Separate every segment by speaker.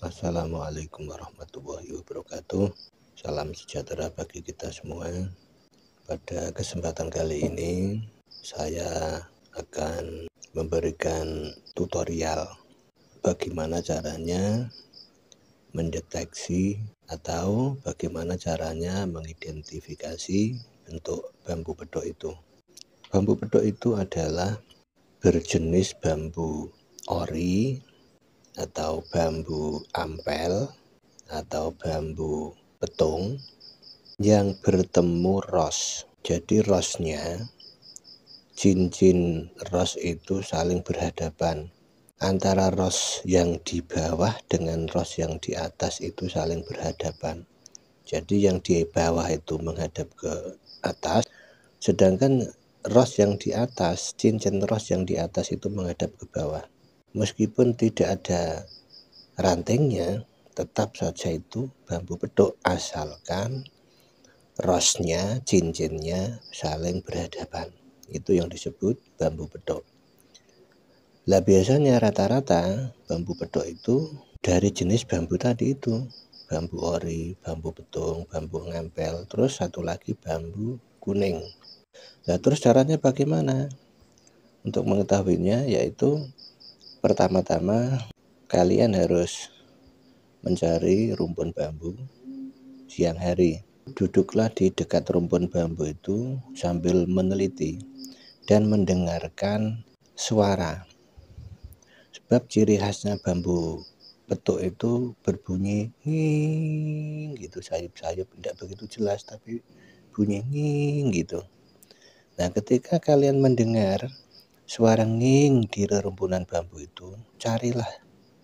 Speaker 1: Assalamualaikum warahmatullahi wabarakatuh. Salam sejahtera bagi kita semua. Pada kesempatan kali ini saya akan memberikan tutorial bagaimana caranya mendeteksi atau bagaimana caranya mengidentifikasi bentuk bambu bedok itu. Bambu bedok itu adalah berjenis bambu ori atau bambu ampel atau bambu petung yang bertemu ros. Jadi rosnya, cincin ros itu saling berhadapan. Antara ros yang di bawah dengan ros yang di atas itu saling berhadapan. Jadi yang di bawah itu menghadap ke atas, sedangkan ros yang di atas, cincin ros yang di atas itu menghadap ke bawah. Meskipun tidak ada rantingnya, tetap saja itu bambu bedok asalkan rosnya, cincinnya saling berhadapan. Itu yang disebut bambu bedok. Lah biasanya rata-rata bambu bedok itu dari jenis bambu tadi itu, bambu ori, bambu petung, bambu ngempel, terus satu lagi bambu kuning. Nah terus caranya bagaimana? Untuk mengetahuinya yaitu pertama-tama kalian harus mencari rumpun bambu siang hari. Duduklah di dekat rumpun bambu itu sambil meneliti dan mendengarkan suara. Sebab ciri khasnya bambu petuk itu berbunyi nging gitu, sayup-sayup, tidak begitu jelas tapi bunyi nging gitu. Nah ketika kalian mendengar suara nging di rerumpunan bambu itu, carilah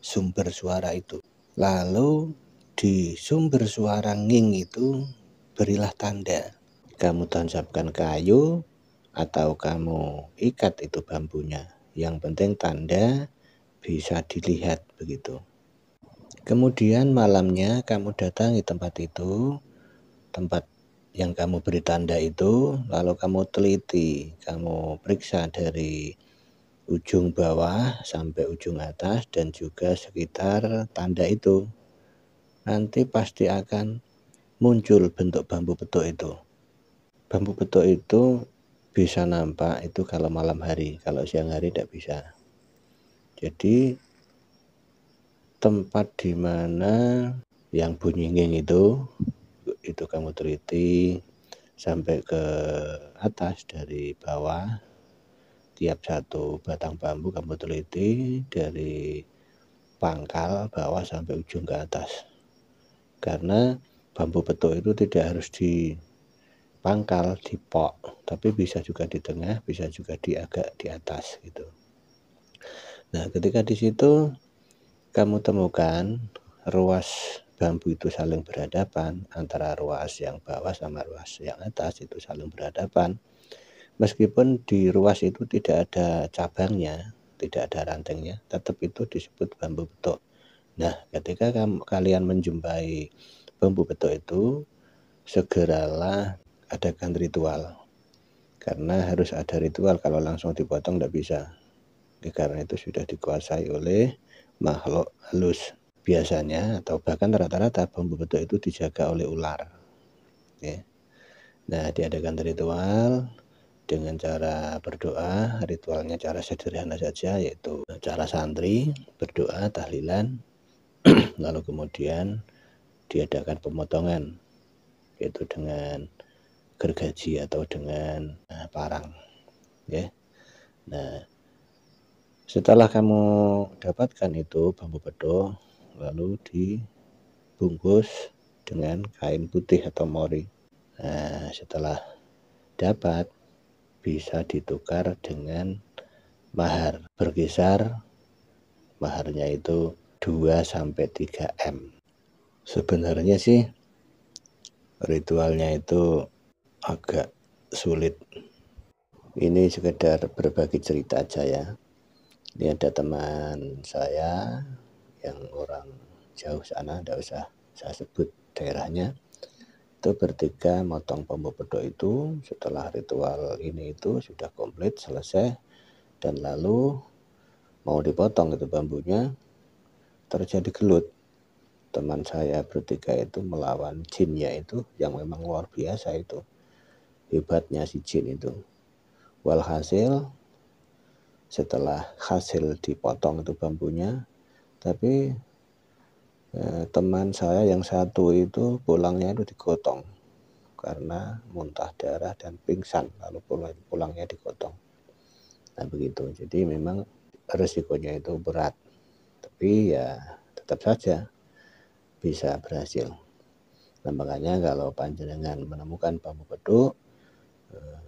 Speaker 1: sumber suara itu. Lalu di sumber suara nging itu berilah tanda. Kamu tancapkan kayu atau kamu ikat itu bambunya. Yang penting tanda bisa dilihat begitu. Kemudian malamnya kamu datangi tempat itu, tempat yang kamu beri tanda itu, lalu kamu teliti, kamu periksa dari ujung bawah sampai ujung atas dan juga sekitar tanda itu. Nanti pasti akan muncul bentuk bambu petuk itu. Bambu petuk itu bisa nampak itu kalau malam hari, kalau siang hari tidak bisa. Jadi tempat di mana yang bunyi nging itu kamu teliti sampai ke atas dari bawah. Tiap satu batang bambu kamu teliti dari pangkal bawah sampai ujung ke atas. Karena bambu petuk itu tidak harus di pangkal, di pok, tapi bisa juga di tengah, bisa juga di agak di atas gitu. Nah, ketika di situ kamu temukan ruas bambu itu saling berhadapan, antara ruas yang bawah sama ruas yang atas itu saling berhadapan. Meskipun di ruas itu tidak ada cabangnya, tidak ada rantingnya, tetap itu disebut bambu petuk. Nah, ketika kalian menjumpai bambu petuk itu, segeralah adakan ritual. Karena harus ada ritual, kalau langsung dipotong tidak bisa. Karena itu sudah dikuasai oleh makhluk halus biasanya, atau bahkan rata-rata bambu petuk itu dijaga oleh ular. Nah, diadakan ritual dengan cara berdoa. Ritualnya cara sederhana saja, yaitu cara santri berdoa, tahlilan, lalu kemudian diadakan pemotongan, yaitu dengan gergaji atau dengan parang. Nah, setelah kamu dapatkan itu bambu bedok, lalu dibungkus dengan kain putih atau mori. Nah, setelah dapat bisa ditukar dengan mahar. Berkisar maharnya itu 2-3 M. Sebenarnya sih ritualnya itu agak sulit. Ini sekedar berbagi cerita aja ya. Ini ada teman saya yang orang jauh sana, tidak usah saya sebut daerahnya. Itu bertiga motong bambu bedok itu. Setelah ritual ini itu sudah komplit, selesai, dan lalu mau dipotong itu bambunya, terjadi gelut. teman saya bertiga itu melawan jinnya itu yang memang luar biasa itu. Hebatnya si jin itu. Walhasil setelah hasil dipotong itu bambunya, tapi teman saya yang satu itu pulangnya itu digotong karena muntah darah dan pingsan, lalu pulangnya digotong. Nah begitu, jadi memang resikonya itu berat, tapi ya tetap saja bisa berhasil. Nah makanya kalau panjenengan menemukan bambu beduk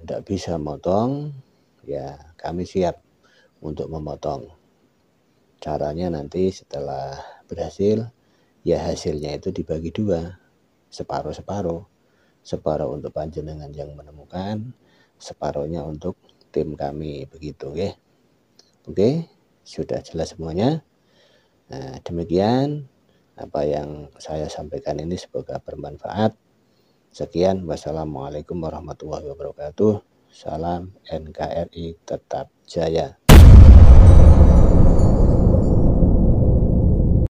Speaker 1: tidak bisa motong, ya kami siap untuk memotong. Caranya nanti setelah berhasil, ya hasilnya itu dibagi dua, separuh-separuh. Separuh untuk panjenengan yang menemukan, separuhnya untuk tim kami, begitu ya. Oke, sudah jelas semuanya. Nah, demikian apa yang saya sampaikan ini, semoga bermanfaat. Sekian, wassalamualaikum warahmatullahi wabarakatuh. Salam NKRI tetap jaya.